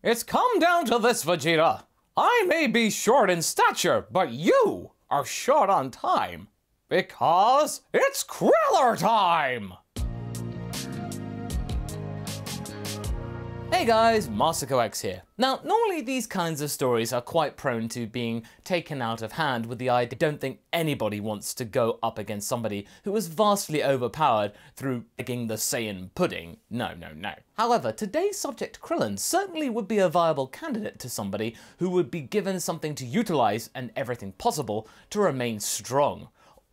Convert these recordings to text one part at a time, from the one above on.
It's come down to this, Vegeta. I may be short in stature, but you are short on time. Because it's Kriller time! Hey guys, Masako X here. Now, normally these kinds of stories are quite prone to being taken out of hand with the idea I don't think anybody wants to go up against somebody who is vastly overpowered through making the Saiyan pudding. No. However, today's subject, Krillin, certainly would be a viable candidate to somebody who would be given something to utilize and everything possible to remain strong,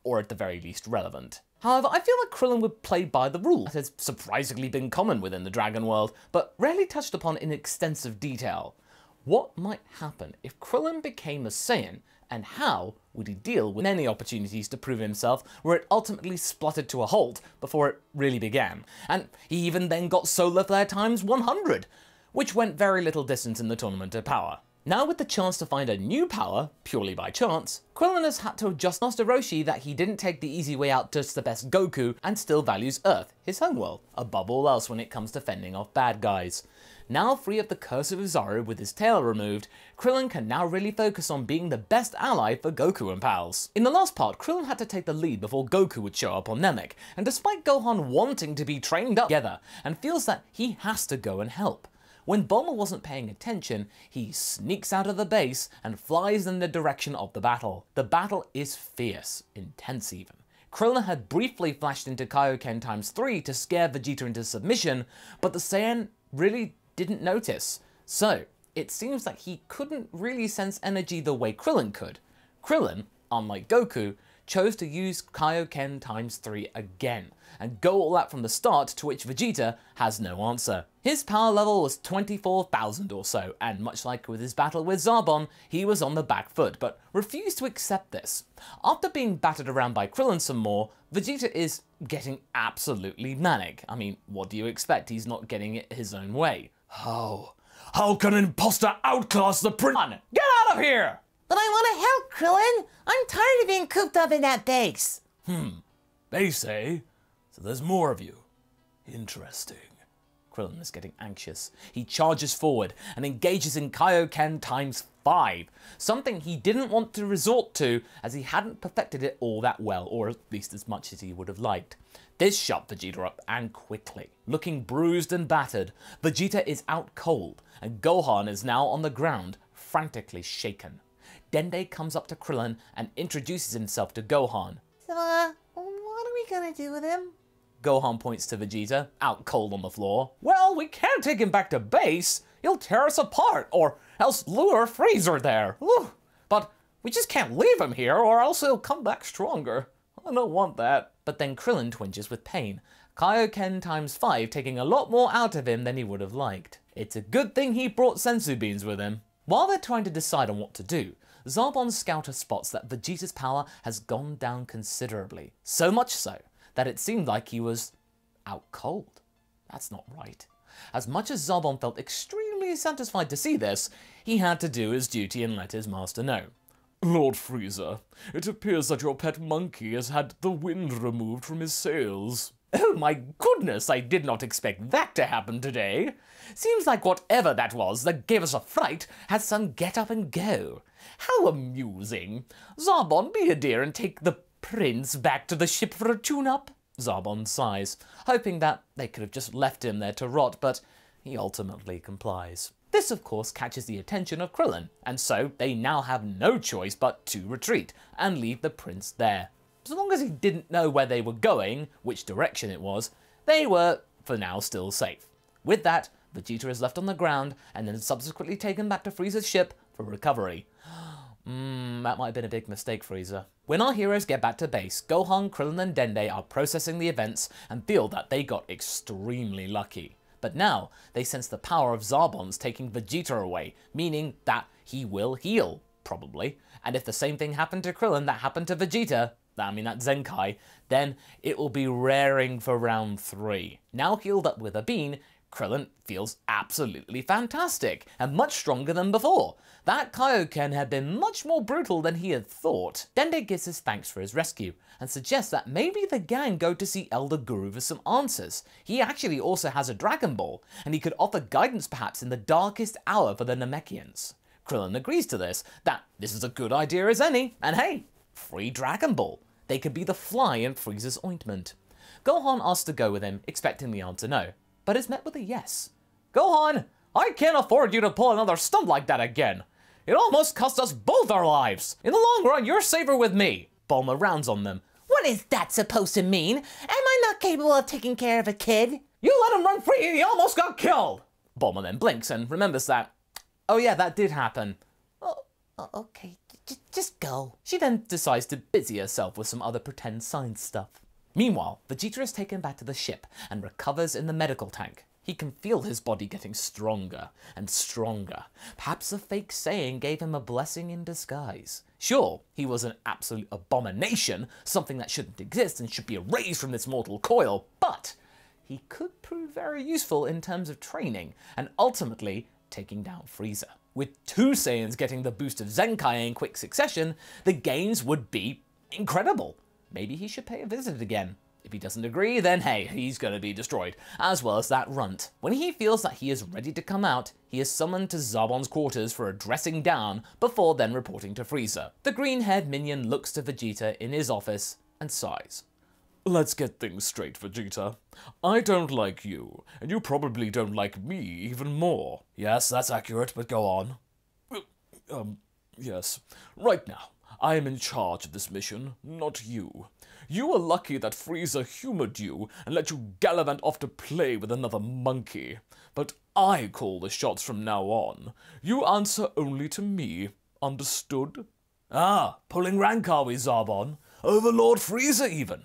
or at the very least relevant. However, I feel like Krillin would play by the rules. That has surprisingly been common within the Dragon world, but rarely touched upon in extensive detail. What might happen if Krillin became a Saiyan, and how would he deal with many opportunities to prove himself where it ultimately spluttered to a halt before it really began? And he even then got Solar Flare times 100, which went very little distance in the Tournament of Power. Now with the chance to find a new power, purely by chance, Krillin has had to adjust Master Roshi that he didn't take the easy way out just the best Goku and still values Earth, his homeworld, above all else when it comes to fending off bad guys. Now free of the curse of Uzaru with his tail removed, Krillin can now really focus on being the best ally for Goku and pals. In the last part, Krillin had to take the lead before Goku would show up on Namek, and despite Gohan wanting to be trained up together, and feels that he has to go and help. When Bulma wasn't paying attention, he sneaks out of the base and flies in the direction of the battle. The battle is fierce, intense even. Krillin had briefly flashed into Kaioken times 3 to scare Vegeta into submission, but the Saiyan really didn't notice. So, it seems like he couldn't really sense energy the way Krillin could. Krillin, unlike Goku, chose to use Kaioken times 3 again, and go all out from the start, to which Vegeta has no answer. His power level was 24,000 or so, and much like with his battle with Zarbon, he was on the back foot, but refused to accept this. After being battered around by Krillin some more, Vegeta is getting absolutely manic. I mean, what do you expect? He's not getting it his own way. How can an imposter outclass the prince? Get out of here! But I want to help, Krillin! I'm tired of being cooped up in that base! Base, eh? So there's more of you. Interesting. Krillin is getting anxious. He charges forward and engages in Kaioken times 5, something he didn't want to resort to as he hadn't perfected it all that well, or at least as much as he would have liked. This shut Vegeta up, and quickly. Looking bruised and battered, Vegeta is out cold, and Gohan is now on the ground, frantically shaken. Dende comes up to Krillin and introduces himself to Gohan. So, what are we gonna do with him? Gohan points to Vegeta, out cold on the floor. Well, we can't take him back to base. He'll tear us apart, or else lure Frieza there. Whew. But we just can't leave him here, or else he'll come back stronger. I don't want that. But then Krillin twinges with pain, Kaioken times 5 taking a lot more out of him than he would have liked. It's a good thing he brought Senzu Beans with him. While they're trying to decide on what to do, Zarbon's scouter spots that Vegeta's power has gone down considerably. So much so that it seemed like he was out cold. That's not right. As much as Zarbon felt extremely satisfied to see this, he had to do his duty and let his master know. Lord Frieza, it appears that your pet monkey has had the wind removed from his sails. Oh my goodness, I did not expect that to happen today. Seems like whatever that was that gave us a fright had some get up and go. How amusing. Zarbon, be a dear and take the prince back to the ship for a tune-up. Zarbon sighs, hoping that they could have just left him there to rot, but he ultimately complies. This of course catches the attention of Krillin, and so they now have no choice but to retreat and leave the prince there. So long as he didn't know where they were going, which direction it was, they were, for now, still safe. With that, Vegeta is left on the ground and then subsequently taken back to Frieza's ship for recovery. That might have been a big mistake, Frieza. When our heroes get back to base, Gohan, Krillin and Dende are processing the events and feel that they got extremely lucky. But now, they sense the power of Zarbon's taking Vegeta away, meaning that he will heal, probably. And if the same thing happened to Krillin that happened to Vegeta, that Zenkai, then it will be raring for round 3. Now healed up with a bean, Krillin feels absolutely fantastic, and much stronger than before. That Kaioken had been much more brutal than he had thought. Dende gives his thanks for his rescue, and suggests that maybe the gang go to see Elder Guru for some answers. He actually also has a Dragon Ball, and he could offer guidance perhaps in the darkest hour for the Namekians. Krillin agrees to this, that this is a good idea as any, and hey, free Dragon Ball. They could be the fly in Frieza's ointment. Gohan asks to go with him, expecting the answer no, but is met with a yes. Gohan, I can't afford you to pull another stunt like that again. It almost cost us both our lives. In the long run, you're safer with me. Bulma rounds on them. What is that supposed to mean? Am I not capable of taking care of a kid? You let him run free and he almost got killed. Bulma then blinks and remembers that, oh yeah, that did happen. Oh, okay, just go. She then decides to busy herself with some other pretend science stuff. Meanwhile, Vegeta is taken back to the ship and recovers in the medical tank. He can feel his body getting stronger and stronger. Perhaps a fake Saiyan gave him a blessing in disguise. Sure, he was an absolute abomination, something that shouldn't exist and should be erased from this mortal coil, but he could prove very useful in terms of training and ultimately taking down Frieza. With 2 Saiyans getting the boost of Zenkai in quick succession, the gains would be incredible. Maybe he should pay a visit again. If he doesn't agree, then hey, he's gonna be destroyed, as well as that runt. When he feels that he is ready to come out, he is summoned to Zarbon's quarters for a dressing down before then reporting to Frieza. The green-haired minion looks to Vegeta in his office and sighs. Let's get things straight, Vegeta. I don't like you, and you probably don't like me even more. Yes, that's accurate, but go on. Yes. Right now, I am in charge of this mission, not you. You were lucky that Frieza humored you and let you gallivant off to play with another monkey. But I call the shots from now on. You answer only to me. Understood? Ah, pulling rank are we, Zarbon? Overlord Frieza even.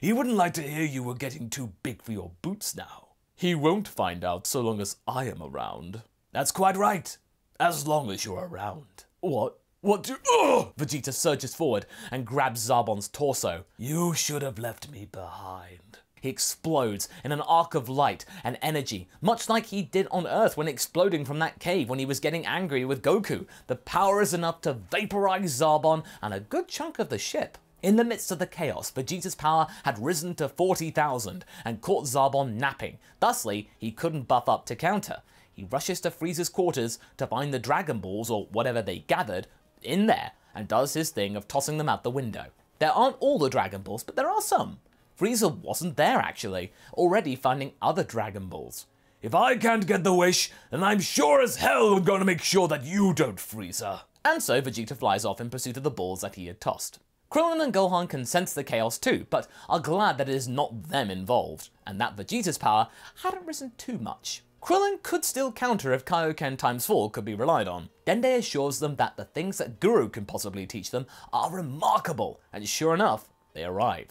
He wouldn't like to hear you were getting too big for your boots now. He won't find out so long as I am around. That's quite right. As long as you're around. What? What do— Ugh! Vegeta surges forward and grabs Zarbon's torso. You should have left me behind. He explodes in an arc of light and energy, much like he did on Earth when exploding from that cave when he was getting angry with Goku. The power is enough to vaporize Zarbon and a good chunk of the ship. In the midst of the chaos, Vegeta's power had risen to 40,000 and caught Zarbon napping. Thusly, he couldn't buff up to counter. He rushes to Frieza's quarters to find the Dragon Balls, or whatever they gathered, in there, and does his thing of tossing them out the window. There aren't all the Dragon Balls, but there are some. Frieza wasn't there actually, already finding other Dragon Balls. If I can't get the wish, then I'm sure as hell I'm gonna make sure that you don't, Frieza. And so Vegeta flies off in pursuit of the balls that he had tossed. Krillin and Gohan can sense the chaos too, but are glad that it is not them involved, and that Vegeta's power hadn't risen too much. Krillin could still counter if Kaioken times 4 could be relied on. Dende assures them that the things that Guru can possibly teach them are remarkable, and sure enough, they arrive.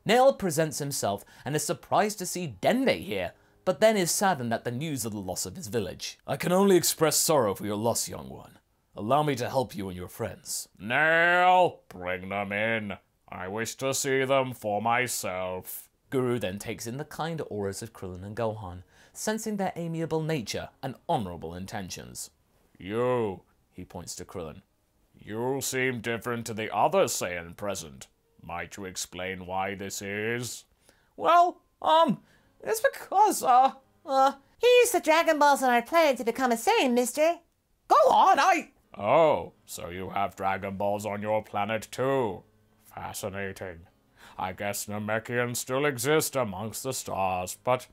Nail presents himself and is surprised to see Dende here, but then is saddened at the news of the loss of his village. I can only express sorrow for your loss, young one. Allow me to help you and your friends. Nail! Bring them in. I wish to see them for myself. Guru then takes in the kind auras of Krillin and Gohan, sensing their amiable nature and honorable intentions. You, he points to Krillin. You seem different to the other Saiyan present. Might you explain why this is? Well, it's because, He used the Dragon Balls on our planet to become a Saiyan, mister. Go on, Oh, so you have Dragon Balls on your planet too. Fascinating. I guess Namekians still exist amongst the stars, but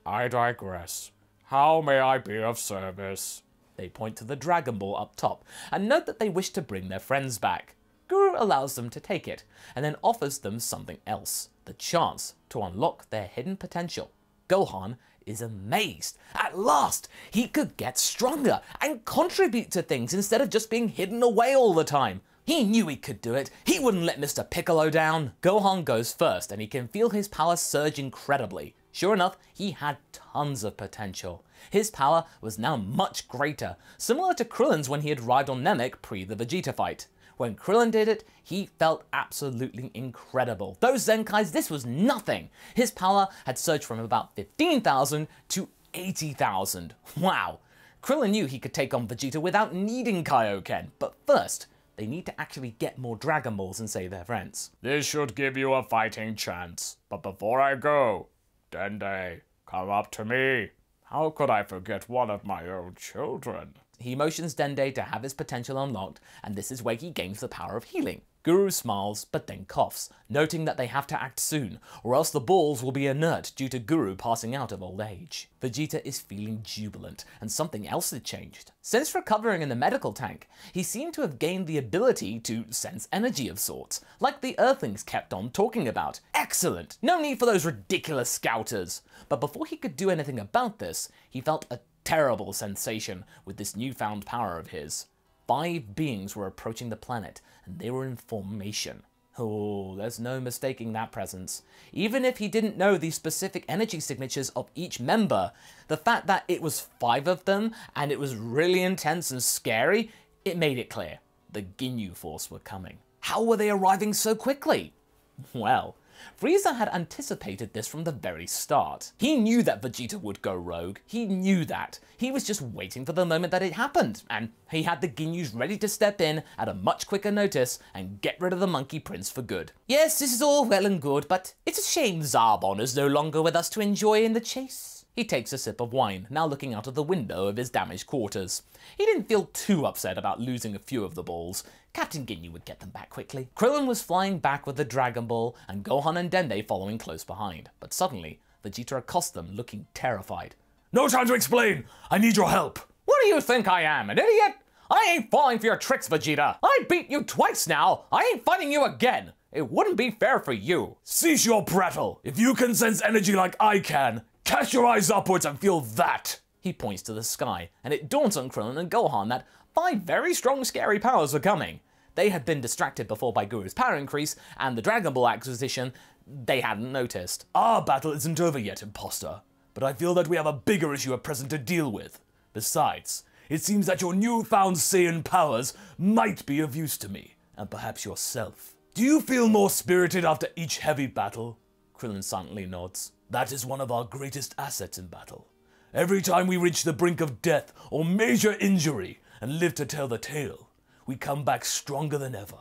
I digress. How may I be of service? They point to the Dragon Ball up top, and note that they wish to bring their friends back. Guru allows them to take it, and then offers them something else, the chance to unlock their hidden potential. Gohan is amazed. At last, he could get stronger and contribute to things instead of just being hidden away all the time. He knew he could do it. He wouldn't let Mr. Piccolo down. Gohan goes first, and he can feel his power surge incredibly. Sure enough, he had tons of potential. His power was now much greater, similar to Krillin's when he had arrived on Namek pre the Vegeta fight. When Krillin did it, he felt absolutely incredible. Those Zenkais, this was nothing. His power had surged from about 15,000 to 80,000. Wow. Krillin knew he could take on Vegeta without needing Kaioken, but first, they need to actually get more Dragon Balls and save their friends. This should give you a fighting chance. But before I go, Dende, come up to me. How could I forget one of my own children? He motions Dende to have his potential unlocked, and this is where he gains the power of healing. Guru smiles, but then coughs, noting that they have to act soon, or else the balls will be inert due to Guru passing out of old age. Vegeta is feeling jubilant, and something else had changed. Since recovering in the medical tank, he seemed to have gained the ability to sense energy of sorts, like the Earthlings kept on talking about. Excellent! No need for those ridiculous scouters! But before he could do anything about this, he felt a terrible sensation with this newfound power of his. 5 beings were approaching the planet, and they were in formation. Oh, there's no mistaking that presence. Even if he didn't know the specific energy signatures of each member, the fact that it was 5 of them, and it was really intense and scary, it made it clear. The Ginyu Force were coming. How were they arriving so quickly? Well, Frieza had anticipated this from the very start. He knew that Vegeta would go rogue, he knew that. He was just waiting for the moment that it happened, and he had the Ginyus ready to step in at a much quicker notice and get rid of the Monkey Prince for good. Yes, this is all well and good, but it's a shame Zarbon is no longer with us to enjoy in the chase. He takes a sip of wine, now looking out of the window of his damaged quarters. He didn't feel too upset about losing a few of the balls. Captain Ginyu would get them back quickly. Krillin was flying back with the Dragon Ball, and Gohan and Dende following close behind. But suddenly, Vegeta accosts them, looking terrified. No time to explain! I need your help! What do you think I am, an idiot? I ain't falling for your tricks, Vegeta! I beat you twice now! I ain't fighting you again! It wouldn't be fair for you! Cease your prattle! If you can sense energy like I can, cast your eyes upwards and feel that! He points to the sky, and it dawns on Krillin and Gohan that 5 very strong scary powers were coming. They had been distracted before by Guru's power increase, and the Dragon Ball acquisition they hadn't noticed. Our battle isn't over yet, imposter, but I feel that we have a bigger issue at present to deal with. Besides, it seems that your newfound Saiyan powers might be of use to me, and perhaps yourself. Do you feel more spirited after each heavy battle? Krillin silently nods. That is one of our greatest assets in battle. Every time we reach the brink of death or major injury and live to tell the tale, we come back stronger than ever.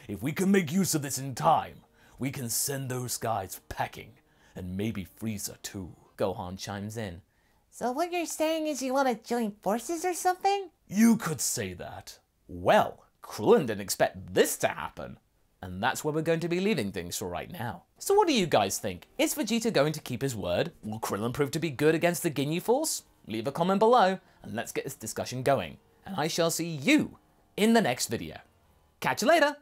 If we can make use of this in time, we can send those guys packing, and maybe Frieza too. Gohan chimes in. So what you're saying is you want to join forces or something? You could say that. Well, Krillin didn't expect this to happen. And that's where we're going to be leaving things for right now. So what do you guys think? Is Vegeta going to keep his word? Will Krillin prove to be good against the Ginyu Force? Leave a comment below, and let's get this discussion going. And I shall see you in the next video. Catch you later!